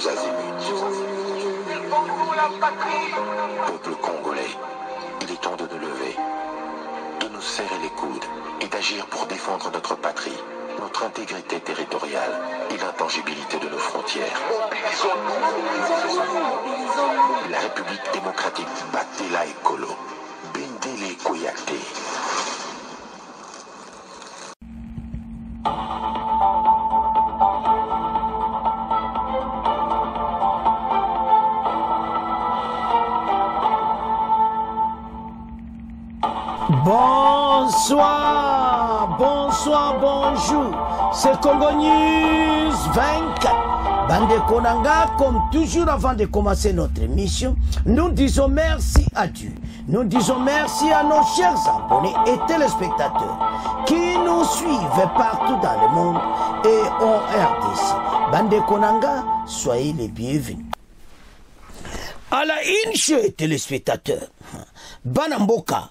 tous azimuts. Peuple congolais, il est temps de nous lever, de nous serrer les coudes et d'agir pour défendre notre patrie, notre intégrité territoriale et l'intangibilité de nos frontières. La République démocratique Batela Ekolo, Bendele Koyate. Bonsoir, bonsoir, bonjour. C'est Congo News 24. Bande Konanga, comme toujours avant de commencer notre émission, nous disons merci à Dieu. Nous disons merci à nos chers abonnés et téléspectateurs qui nous suivent partout dans le monde et en RDC. Bande Konanga, soyez les bienvenus. À la une, chers téléspectateurs, Banamboka,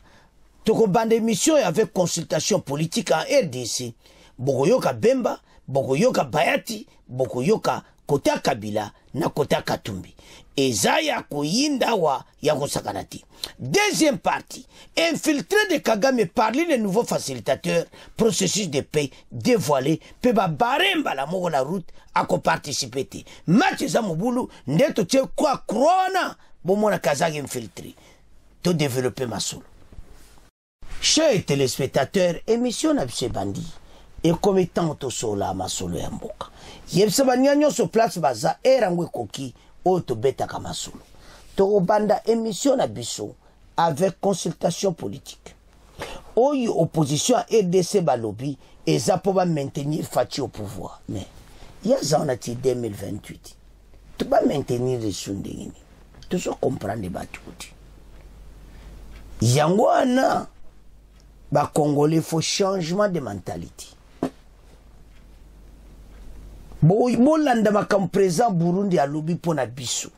toko bande émission avec consultation politique en RDC. Bokoyoka Bemba, Bokoyoka Bayati, Bokoyoka Kota Kabila, na Kota Katumbi. Ezaya Koyinda wa Yakosakanati. Deuxième partie, infiltré de Kagame parler les nouveaux facilitateurs, processus de paix dévoilé, Peba Baremba la moko la route, à participer. Mathieu Mobulu, neto tche kwa krona, bomona Kazak infiltré. To développer ma solo. Chers téléspectateurs, émission Nabse Bandi, et comme étant au sola ma solo ya mboka. Yebse banyanyo so place baza erangwe koki auto beta kama solo. To banda émission Nabiso avec consultation politique. Oyi opposition à RDC balobi et ça pour maintenir Fati au pouvoir. Mais il y a ça on a dit 2028. Tu vas maintenir les sundini. Tu dois comprendre les batouti. Yangwana ba Congolais faut changement de mentalité. Bolanda makam présent Burundi a lobby pour na biso.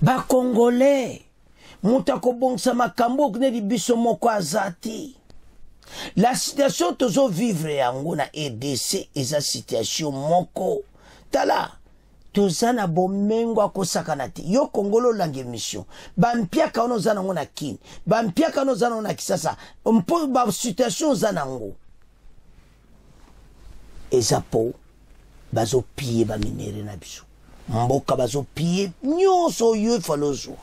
Ba Congolais mutako bongsa makambo kne di biso moko azati. La situation tozo vivre yango na EDC eza situation moko. Tala tozana bomengo ko sakanati yo Kongolo langue mission bampiaka ono zana ngona kin bampiaka ono zana ngona kisasa mpo ba situation zana ngo ezapo bazo piller ba minere na biso mboka bazo piller nyonso yo falozo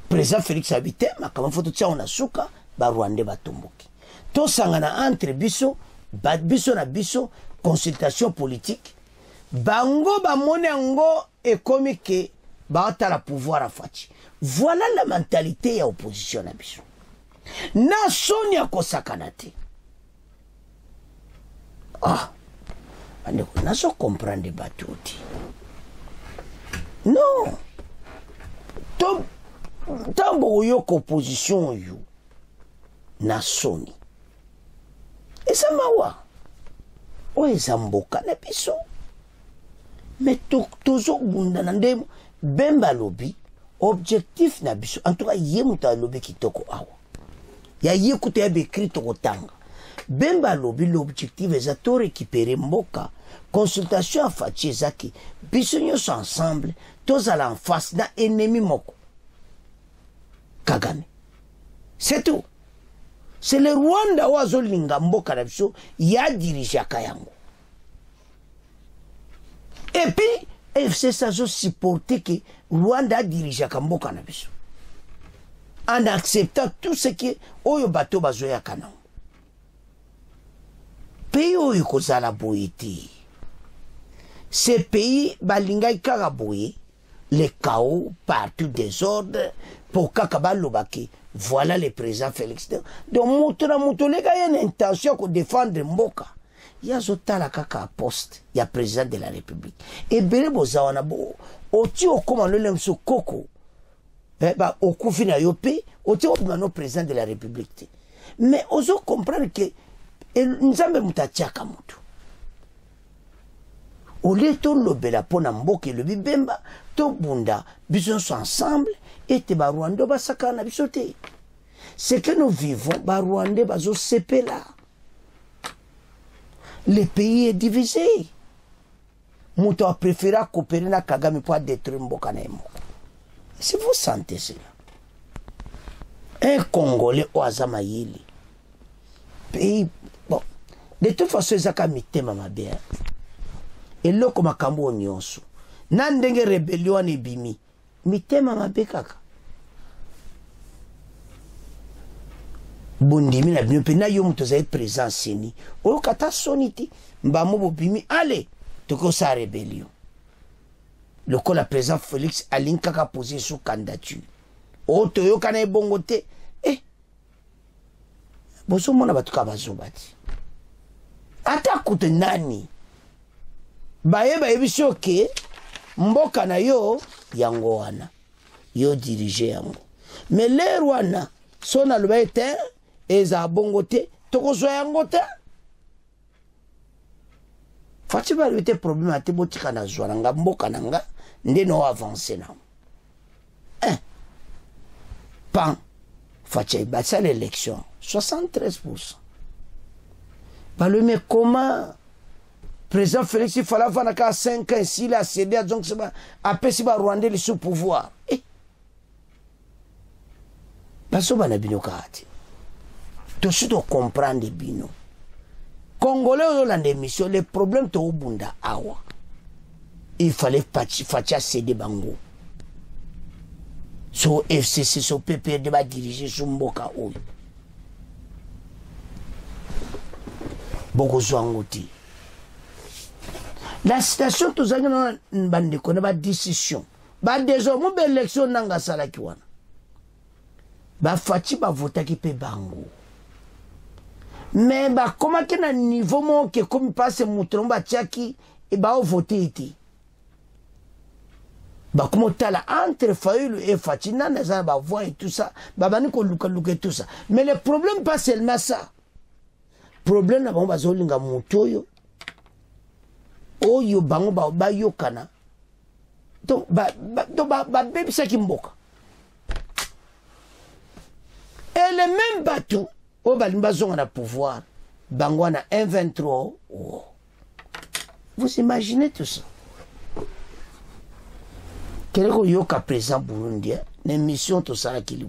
président Félix Habité makama foto tia ona suka ba Rwanda batomboki to sangana entre biso ba biso na biso consultation politique bango ba monengo et comme que ba la pouvoir à Fati. Voilà la mentalité ya opposition na biso. Na Sonia Kosakanate. Ah. Ande na so comprendre batouti. Non. Tambo yo opposition yo. Na Soni. Et ça mawa. Oye zamboka na biso. Mais toujours bundana Bemba lobby objectif na biso en tout cas yemuta lobby kitoko awa ya yekuta ya bekri toko tanga Bemba lobby l'objectif est de récupérer mboka consultation à Fati ezaki biso nyonso ensemble tous à en face na ennemi moko Kagame c'est tout. C'est le Rwanda wazo linga mboka na biso ya dirige kayango. Et puis, FC Sazo supporté que Rwanda dirige à Kamboka Nabiso. En acceptant tout ce qui est Oyo Bato Bazoya Kanan. Pays Oyo Kozala Boyeti. Ces pays, Balinga Karaboye, les chaos, partout désordre, pour Kakabal voilà le président Félix. Donc, Moutouna Moutolega, il y a une intention de défendre Mboka. Il y a Zotala Kaka poste, il y a président de la République. Et Berebo Zawanabo, Oti Okomano Lemso Koko, Okufina Yope, Oti Okomano président de la République. Mais oso comprendre que nous avons Moutatiaka Moutou. Au lieu de l'obéla pour Namboke le Bibemba, to Bunda, bisons ensemble, et te Barouando Basakana bisote. Ce que nous vivons, Barouande Bazo Sepela. Le pays est divisé. Muto a préféré coopérer na Kagame pour détruire Mboka na Moko. Si vous sentez cela, un Congolais au Azamayili, pays, bon, de toute façon, ils ont mis tema mabea. Et là, comme Kambo Nyonso, Nandenge rébellion et bimi, mitema mabekaka. Bondimi na bino pena yo muto za présent seni. O kata soniti, mbamo bo bimi, allez, toko sa rébellion. Le col à présent Félix Alinka a posé sous candidature. O toyo kana bongote, boso mona batuka bazobati. Ata kute nani? Baye biso ke mboka na yo yango wana. Yo dirige yango. Mais les Rwanda son albaite eza bongote toko so yango te. Fati ba lute problème ate botika na zwa nga mboka nanga nde no avancer na. Pan Fati ba ça l'élection 73%. Bah le mais comment président Félix il fallait avoir 5 ans s'il a cédé donc c'est pas après si ba Rwanda le sous pouvoir. Parce que na bino kati. To suto comprendre bino. Congolais au lande mission les problèmes to bunda awa. Il fallait Fatia céder bango. So FCC so PP de ba diriger sur Mboka oyo. Boko Zwangoti. La situation tous na bande ko na ba décision. Ba désormais ba élection nanga sala kiwana. Ba Fati ba vota ki pe bango. Mais ba comment que na niveau mo que comme passe mutron ba tiaki et ba voter iti. Ba comment tala entre Fayulu et Fati na za ba voix et tout ça, ba bani ko luka tout ça. Mais le problème pas seulement ça. Problème na ba zolinga mutoyo. Oyo bango ba yokana. Donc ba bébé ça qui mboka. Et le même bateau, au Balimbazo on a pouvoir, Bangwana 1-23. Oh. Vous imaginez tout ça? Quel est le cas présent Burundi? L'émission tout ça qui est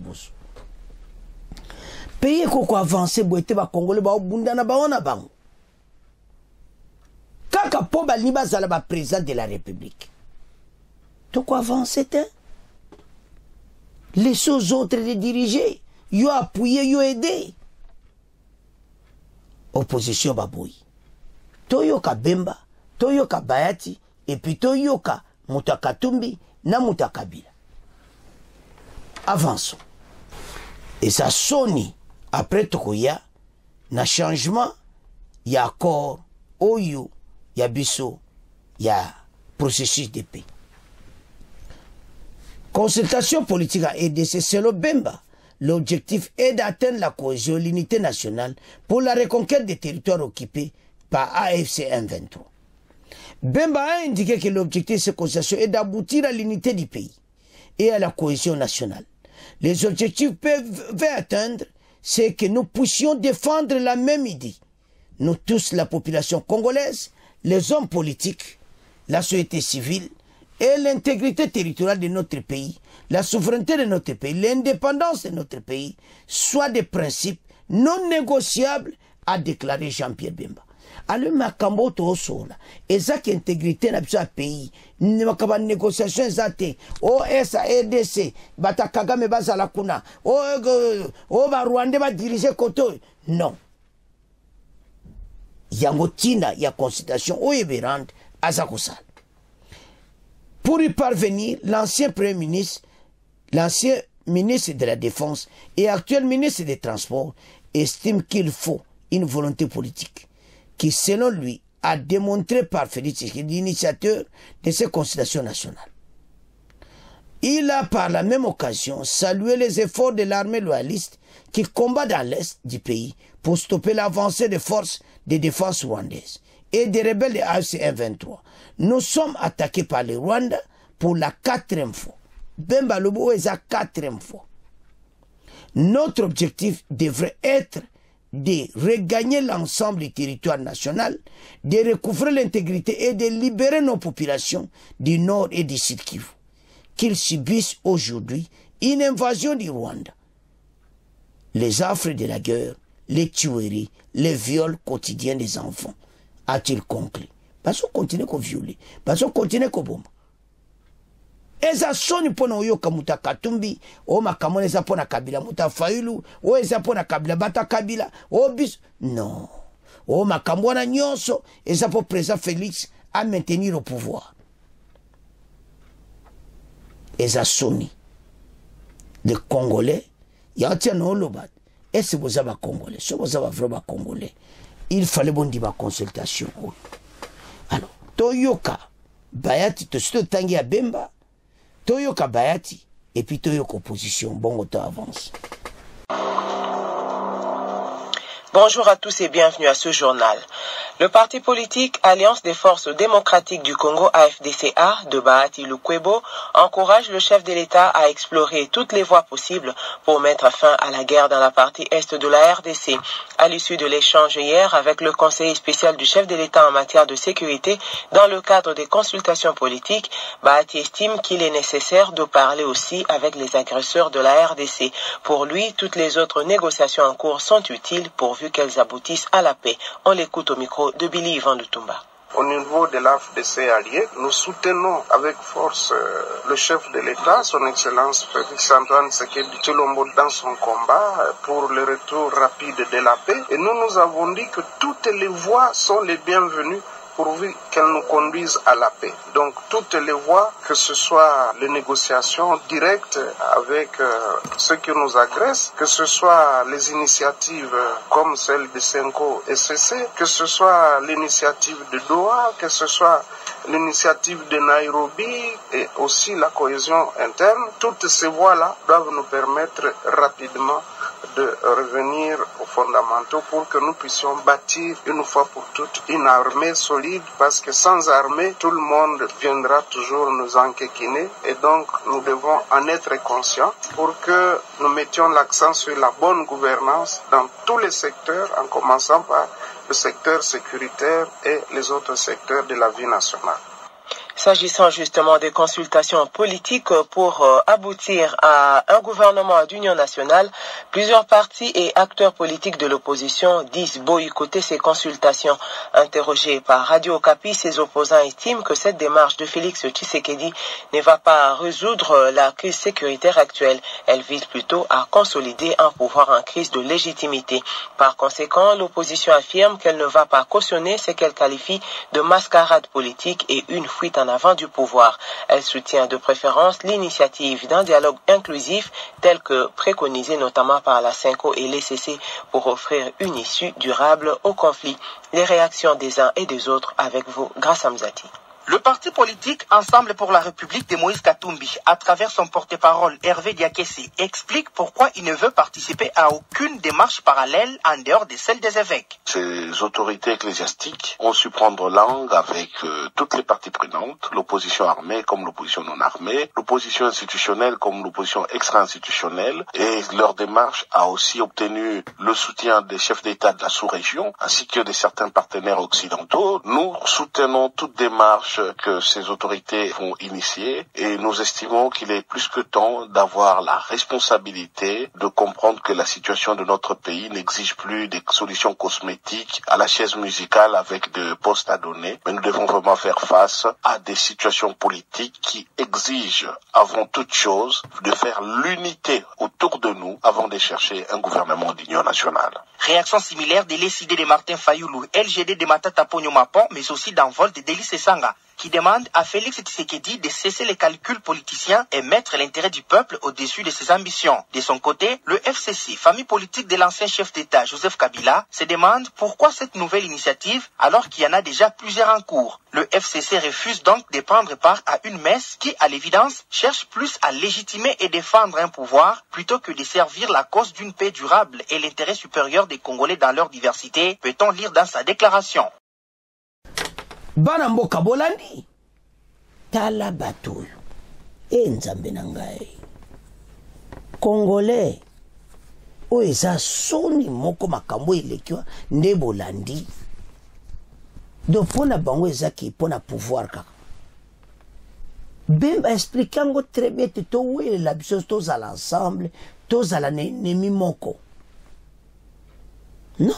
pays qui a avancé, boité ba Congolais ba Bundana ba on a bango. Kaka po Balimba zala ba président de la République. Tout quoi avancé les autres les diriger. Yo appuyé, yo aidé. Opposition baboui. Toyo ka Bemba, toyo ka Bayati, et puis toyo ka Mutakatumbi, na Mutakabila. Avançons. Et ça sonne après Tokoya, na changement, y a accord, oyo, y a biso, y a processus de paix. Consultation politique a aidé, c'est selon Bemba. L'objectif est d'atteindre la cohésion et l'unité nationale pour la reconquête des territoires occupés par AFC M23. Bemba a indiqué que l'objectif de cette consultation est d'aboutir à l'unité du pays et à la cohésion nationale. Les objectifs peuvent atteindre, c'est que nous puissions défendre la même idée. Nous tous, la population congolaise, les hommes politiques, la société civile et l'intégrité territoriale de notre pays, la souveraineté de notre pays, l'indépendance de notre pays, soit des principes non négociables, a déclaré Jean-Pierre Bemba. Alors, makambo to sola, ezaki intégrité na biso pays, makaba négociation ezate, o esa RDC, bata Kagame bazala kuna, o ba Rwanda ba diriger koto, non. Yango tina ya consultation o yeberande azakosala. Pour y parvenir, l'ancien Premier ministre, l'ancien ministre de la Défense et actuel ministre des Transports estime qu'il faut une volonté politique qui, selon lui, a démontré par Félix l'initiateur de ces consultations nationales. Il a par la même occasion salué les efforts de l'armée loyaliste qui combat dans l'est du pays pour stopper l'avancée des forces de défense rwandaises et des rebelles de AFC M23. Nous sommes attaqués par les Rwandais pour la 4e fois. Bemba Lobo est la 4e fois. Notre objectif devrait être de regagner l'ensemble du territoire national, de recouvrer l'intégrité et de libérer nos populations du nord et du sud Kivu, qu'ils subissent aujourd'hui une invasion du Rwanda. Les affres de la guerre, les tueries, les viols quotidiens des enfants, a-t-il conclu. Parce qu'on continue à violer, parce qu'on continue à bomber. Eza soni pona oyoka muta Katumbi, o makamone eza pona Kabila muta Fayulu, o eza pona Kabila bata Kabila, o bis... Non. O makamona nyonso, eza pour président Félix à maintenir au pouvoir. Eza soni. Les Congolais, yantia no lobat. Est-ce que vous avez Congolais? Si vous avez vraiment Congolais, il fallait bon dire consultation. Alors, Toyoka, Bayati, to tangi ya Bemba, Toyoka Bayati, et puis Toyoka opposition. Bon, autant avance. Bonjour à tous et bienvenue à ce journal. Le parti politique Alliance des Forces Démocratiques du Congo AFDCA de Bahati Lukwebo encourage le chef de l'État à explorer toutes les voies possibles pour mettre fin à la guerre dans la partie est de la RDC. À l'issue de l'échange hier avec le conseiller spécial du chef de l'État en matière de sécurité dans le cadre des consultations politiques, Bahati estime qu'il est nécessaire de parler aussi avec les agresseurs de la RDC. Pour lui, toutes les autres négociations en cours sont utiles pourvu qu'elles aboutissent à la paix. On l'écoute au micro de Billy Ivan Lutumba. Au niveau de l'AFDC allié, nous soutenons avec force le chef de l'État, son Excellence Félix Antoine Tshisekedi Tshilombo dans son combat pour le retour rapide de la paix. Et nous avons dit que toutes les voies sont les bienvenues pourvu qu'elles nous conduisent à la paix. Donc toutes les voies, que ce soit les négociations directes avec ceux qui nous agressent, que ce soit les initiatives comme celle de Senko SCC, que ce soit l'initiative de Doha, que ce soit l'initiative de Nairobi et aussi la cohésion interne, toutes ces voies-là doivent nous permettre rapidement de revenir aux fondamentaux pour que nous puissions bâtir une fois pour toutes une armée solide, parce que sans armée, tout le monde viendra toujours nous enquiquiner et donc nous devons en être conscients pour que nous mettions l'accent sur la bonne gouvernance dans tous les secteurs, en commençant par le secteur sécuritaire et les autres secteurs de la vie nationale. S'agissant justement des consultations politiques pour aboutir à un gouvernement d'union nationale, plusieurs partis et acteurs politiques de l'opposition disent boycotter ces consultations. Interrogés par Radio Okapi, ses opposants estiment que cette démarche de Félix Tshisekedi ne va pas résoudre la crise sécuritaire actuelle. Elle vise plutôt à consolider un pouvoir en crise de légitimité. Par conséquent, l'opposition affirme qu'elle ne va pas cautionner ce qu'elle qualifie de mascarade politique et une fuite en avant du pouvoir. Elle soutient de préférence l'initiative d'un dialogue inclusif tel que préconisé notamment par la Senko et l'ECC pour offrir une issue durable au conflit. Les réactions des uns et des autres avec vous, grâce à Mzati. Le parti politique Ensemble pour la République de Moïse Katumbi, à travers son porte-parole Hervé Diakessi, explique pourquoi il ne veut participer à aucune démarche parallèle en dehors de celle des évêques. Ces autorités ecclésiastiques ont su prendre langue avec toutes les parties prenantes, l'opposition armée comme l'opposition non armée, l'opposition institutionnelle comme l'opposition extra-institutionnelle, et leur démarche a aussi obtenu le soutien des chefs d'État de la sous-région, ainsi que de certains partenaires occidentaux. Nous soutenons toute démarche que ces autorités vont initier et nous estimons qu'il est plus que temps d'avoir la responsabilité de comprendre que la situation de notre pays n'exige plus des solutions cosmétiques à la chaise musicale avec des postes à donner, mais nous devons vraiment faire face à des situations politiques qui exigent avant toute chose de faire l'unité autour de nous avant de chercher un gouvernement d'union nationale. Réaction similaire de l'ECD de Martin Fayoulou, LGD de Matata Ponyo Mapon, mais aussi d'envol de Délice Sanga, qui demande à Félix Tshisekedi de cesser les calculs politiciens et mettre l'intérêt du peuple au-dessus de ses ambitions. De son côté, le FCC, famille politique de l'ancien chef d'État Joseph Kabila, se demande pourquoi cette nouvelle initiative alors qu'il y en a déjà plusieurs en cours. Le FCC refuse donc de prendre part à une messe qui, à l'évidence, cherche plus à légitimer et défendre un pouvoir plutôt que de servir la cause d'une paix durable et l'intérêt supérieur des Congolais dans leur diversité, peut-on lire dans sa déclaration. Bana mboka bolandi tala batoyo nzambe na ngai Congolais o eza soni moko makambo elekiwa nde bolandi donc pona bango eza ki pona pouvoir kaka Bemba explique ngo très bien to oui la biso tous à l'ensemble tous à la nemi moko non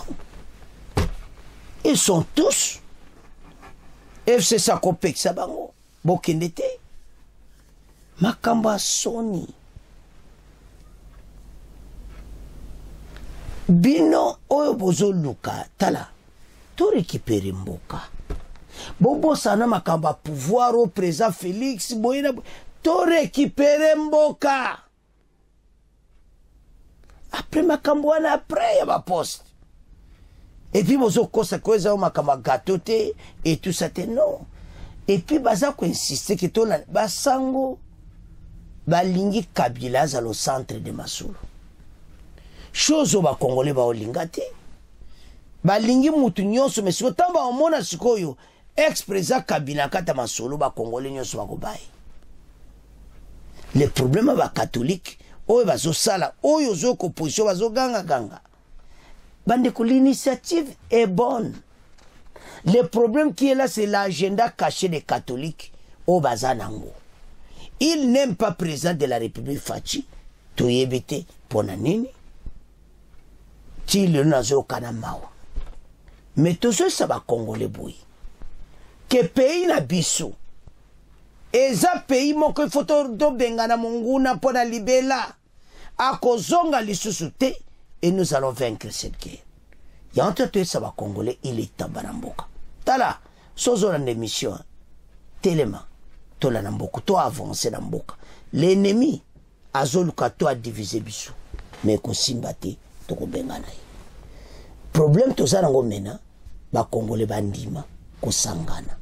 ils sont tous FC Sakopek sabango bokendete makamba soni bino oyo bozo luka tala to récupérer mboka bobo sana makamba pouvoir au président Félix boyina to récupérer mboka après makambo wana après ya ba poste et puis bozo kosa kweza makamba gâteauté et tout ça te non et puis baza ko insister que to la basango balingi Kabila za le centre de Masulu chose ba congolais ba olingate balingi mutu nyonso mais siko tamba omona sikoyo ex-président Kabila kata Masulu ba congolais nyonso ba kobai le problème ba catholique oyo bazo sala oyo zo opposition bazo ganga bande ko l'initiative est bonne le problème qui est là c'est l'agenda caché des catholiques au bazanango il n'aime pas président de la République Fachi to yebete pona nini ti le nazo kana mawa mais tout ça va congolais boy que pays na biso eza pays moko photo do bengana monguna pona libela akozonga lisusu te et nous allons vaincre cette guerre ya entre ça va congolais il est tabaramboka tala sozo na émission telema to la namboka to avancer na mboka l'ennemi azoluka to a diviser biso mais ko simbate to ko bengana problème to za nango mena ba congolais bandima ko sangana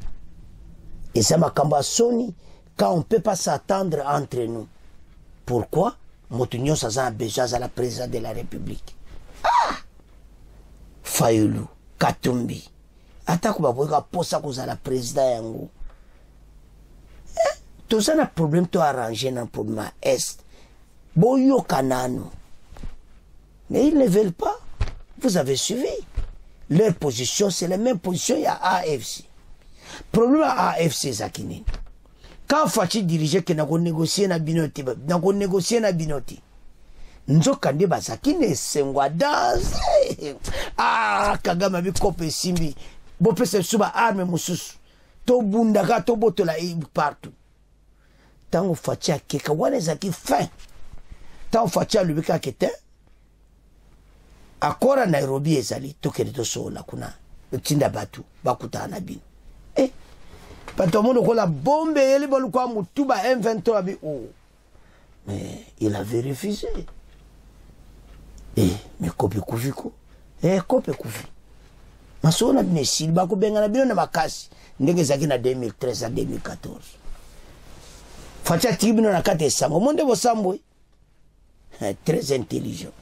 et ça makamba soni quand on peut pas s'attendre entre nous pourquoi motunyo sa besoin à la présidence de la République Fayulu Katumbi atako ba boka posa ko za la président yango tout ça na problème to arranger na problème est boyo kanano mais ils ne veulent pas vous avez suivi leur position c'est la même position il y a AFC problème à AFC zakini quand Fachi dirigeait que na ko négocier na binoti na ko négocier na binoti nzoka nde bazakine sengwa danse Kagame bi kope simbi bo pese suba arme mususu to bundaka to botola partout tango Fachi akeka wana zaki fin tango Fachi alubika kete akora Nairobi ezali tokende to sola kuna tinda batu bakutana bino pato mono ko la bombe yeli bolu kwa mutuba M23 bi mais il avait refusé mais kope kufiko kope kufi masona binesil bako benga na bino na makasi ndenge zaki na 2013 à 2014 Facha tibino na kate sango monde bo sambo très intelligent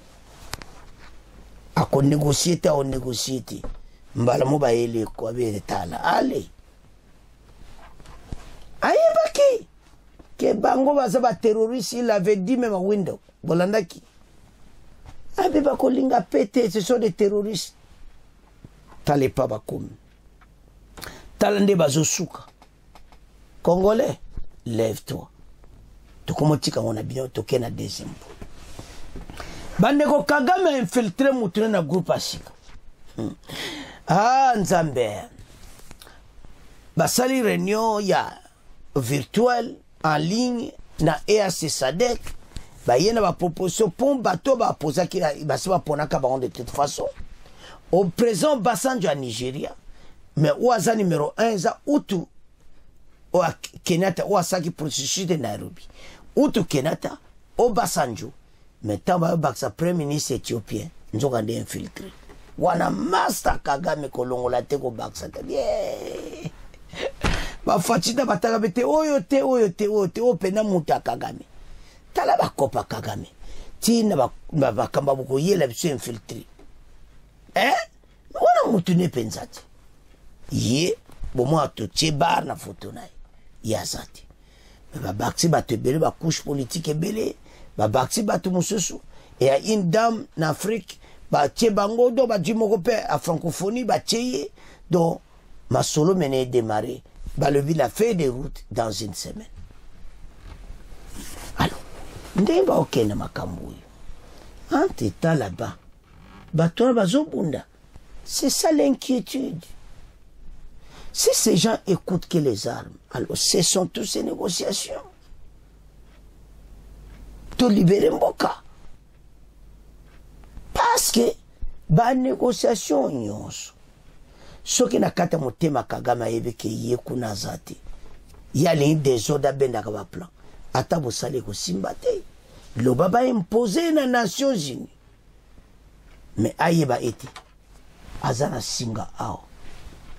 ako négocier ta on négocier mbala mo ba ele ko be tala ale ayebaki ke bango baza ba terroriste il avait dit même à window bolandaki abe ba kolinga pété ce sont des terroristes tale pa ba komi talande bazo suka congolais lève-toi to komotika ngona bien to kena deuxième bandeko Kagame infiltré mutune na groupe asika nzambe basali réunion ya virtuel en ligne na EAC SADC bayena ba proposition pour bateau ba posa ki ba se ba ponaka ba de toute façon au présent Basanjo à Nigeria mais oaza numéro 1 za utu o Kenyatta o asaki processus de Nairobi utu Kenyatta o Basanjo mais tamba baksa premier ministre éthiopien nzoka nde infiltré wana master Kagame kolongola te ko baksa ta bien ba fatita bataka bete oyo te opena muta Kagame tala ba kopa Kagame tina ba kamba buko yela biso infiltré wana mutu ne penzati ye bomo atotie bar na photo na yazati ba baksi ba tebele ba couche politique ebele ba baksi ba to mususu et a une dame en Afrique ba tie bango do ba dimoko pe a francophonie ba tie donc ma solo mené démarrer ba le la feuille de route dans une semaine. Alors ndemba okena makambo en étant là-bas ba toi bazobunda. C'est ça l'inquiétude. Si ces gens écoutent que les armes, alors cessons toutes ces négociations. Tout libérer Mboka. Parce que, ba négociation nyonso. Soki na kata motema Kagame yebe ke ye kuna zate. Ya le désordre benda ka ba plan. Ata bo sale ko simbate. Lo baba imposer na Nations Unies. Mais ayeba eti. Azana singa ao.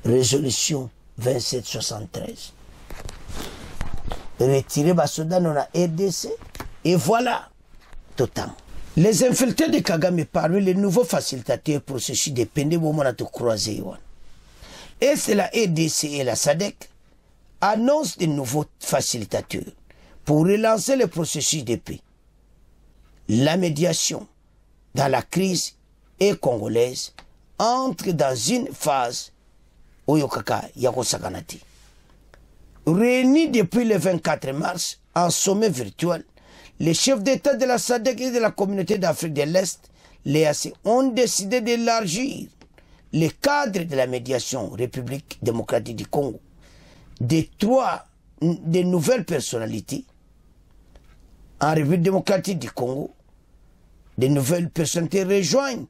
Résolution 2773. Retirer Basoda dans la RDC. Et voilà. Total. Les infiltrés de Kagame parmi les nouveaux facilitateurs processus de peine de moment à te croiser. Et c'est la RDC et la SADC annoncent de nouveaux facilitateurs pour relancer le processus de paix. La médiation dans la crise est congolaise entre dans une phase Oyokaka Yakosakanati. Réunis depuis le 24 mars en sommet virtuel, les chefs d'État de la SADC et de la communauté d'Afrique de l'Est, les AC, ont décidé d'élargir le cadre de la médiation République démocratique du Congo. De nouvelles personnalités en République démocratique du Congo, de nouvelles personnalités rejoignent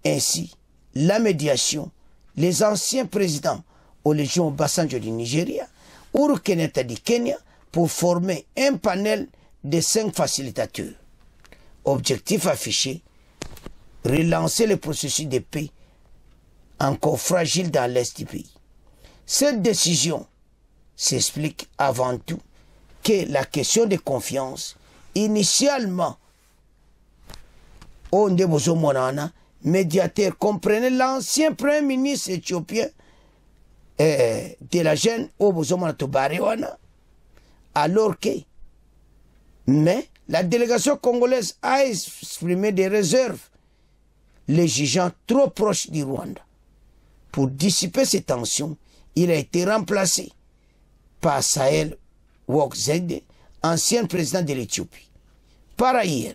ainsi la médiation les anciens présidents Olusegun Obasanjo du Nigeria, Uhuru Kenyatta du Kenya, pour former un panel de 5 facilitateurs. Objectif affiché, relancer le processus de paix encore fragile dans l'Est du pays. Cette décision s'explique avant tout que la question de confiance, initialement, au Ndebozo Monana, médiateur, comprenait l'ancien premier ministre éthiopien de la jeune Obozomana Tobarewana, alors que, mais la délégation congolaise a exprimé des réserves, les jugeant trop proches du Rwanda. Pour dissiper ces tensions, il a été remplacé par Sahel Work-Zede, ancien président de l'Éthiopie. Par ailleurs,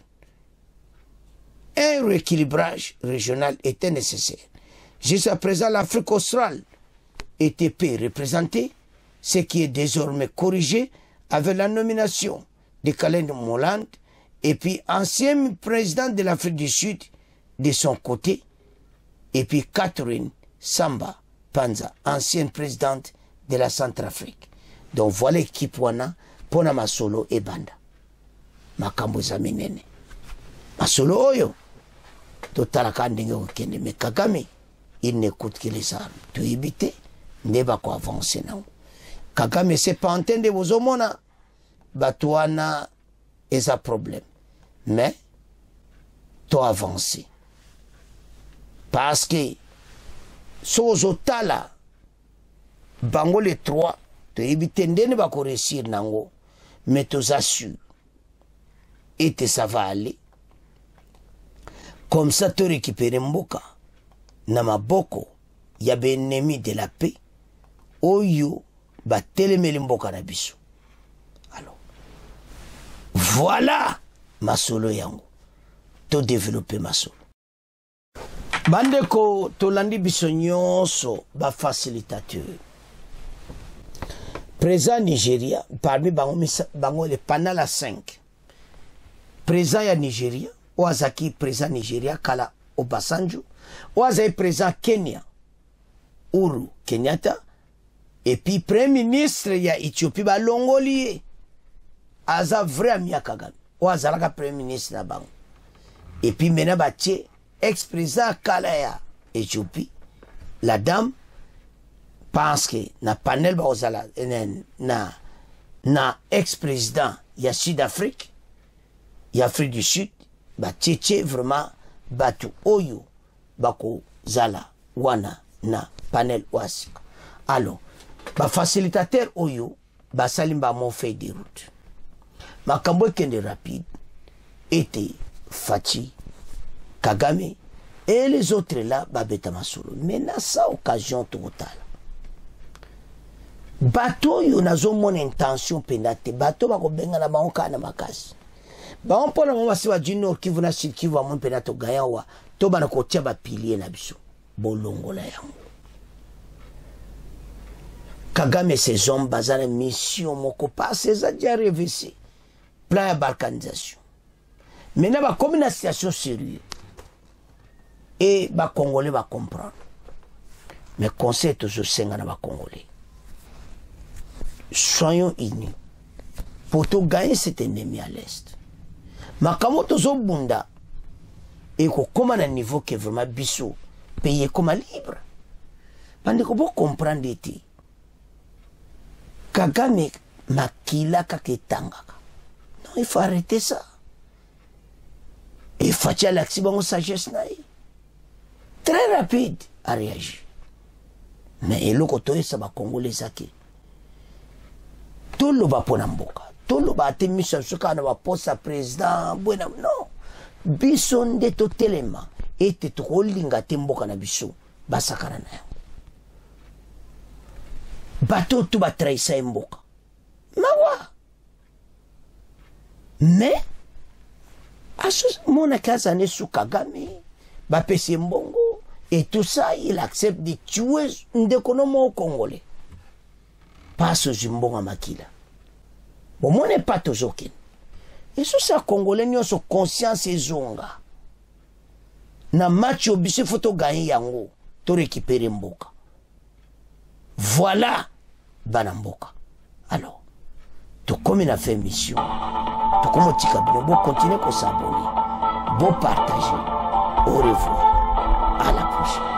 un rééquilibrage régional était nécessaire. Jusqu'à présent, l'Afrique australe était peu représentée, ce qui est désormais corrigé avec la nomination de Kalen Moland et puis ancien président de l'Afrique du Sud de son côté, et puis Catherine Samba Panza, ancienne présidente de la Centrafrique. Donc voilà l'équipe wana pona masolo et banda. Makambo za minene. Masolo oyo totala kandenge okende, mais Kagame il n'écoute que les armes. Tu éviter ne va quoi avancer non. Kagame c'est pas entendre bozomona batouana et un problème. Mais tu avancer. Parce que sozotala bango les 3 tu éviter ndene ba ko réussir nango, mais tu assures et ça va aller. Comme ça, tu récupères Mboka. Namaboko, il y a un ennemi de la paix. Oyo, ba telemeli Mboka na biso. Alors, voilà ma solo yango. To développer ma solo. Bandeko, to landi biso nyonso ba facilitateur. Présent Nigeria, parmi bango le panala 5. Présent ya Nigeria. Oazaki présent Nigeria kala Obasanjo, Oazaki présent Kenya Uhuru Kenyatta, et puis premier ministre ya Éthiopie ba longoli aza vrai ami ya Kagame, Oazalaka premier ministre na bango, et puis maintenant batie ex-président kala ya Éthiopie, la dame pense que na panel ba ozala na ex-président ya Sud-Afrique, ya Afrique du Sud, ba tchétché vraiment batu oyo bako zala wana na panel wasika. Alors ba facilitateur oyo basalimba mon feuille de route. Makambo kende rapide était Fachi, Kagame, et les autres là, Babeta Masolo. Mais dans sa occasion totale, bateau yo nazo mon intention penate, bateau bako benga na maoka na makasi. Ba on pona mwa siwa jino kivu na shikivu amon penato gayawa, to bana ko tia ba pilier na biso. Bolongo la yango. Kagame ses hommes bazana mission moko pas ses a déjà révisé. Plan de balkanisation. Maintenant, il y a comme une situation sérieuse. Et les Congolais vont comprendre. Mais le conseil est toujours 5 ans les Congolais. Soyons unis. Pour tout gagner cet ennemi à l'Est. Mais quand on est bunda, et comme à un niveau qui est vraiment bissou, payé comme libre. Parce que vous comprenez, Kagame makila kaketanga. Non, il faut arrêter ça. Et Fatia l'accident sagesse naïe. Très rapide à réagir. Mais le côté ça va Congolais zaki. Tout le va pour n'amboka. Tout le va te mission sur quand on va poste à président. Bueno non. Bison de tout élément. Et te trop linga temboka na biso. Basakara na. Bateau tout va trahir mboka. Mawa. Mais mon akazane sous Kagame, Bapesi Mbongo, et tout ça, il accepte de tuer un déconomo congolais. Pas ce Zimbonga Makila. Bon, moi n'est pas toujours kin. Et sous ça, Congolais, nous sommes conscients et zonga. Na match au bisi photo gagner yango, to récupérer Mboka. Voilà, Banamboka. Alors, tout comme il a fait mission, tout comme on dit, continuer à s'abonner, bon partager. Au revoir, à la prochaine.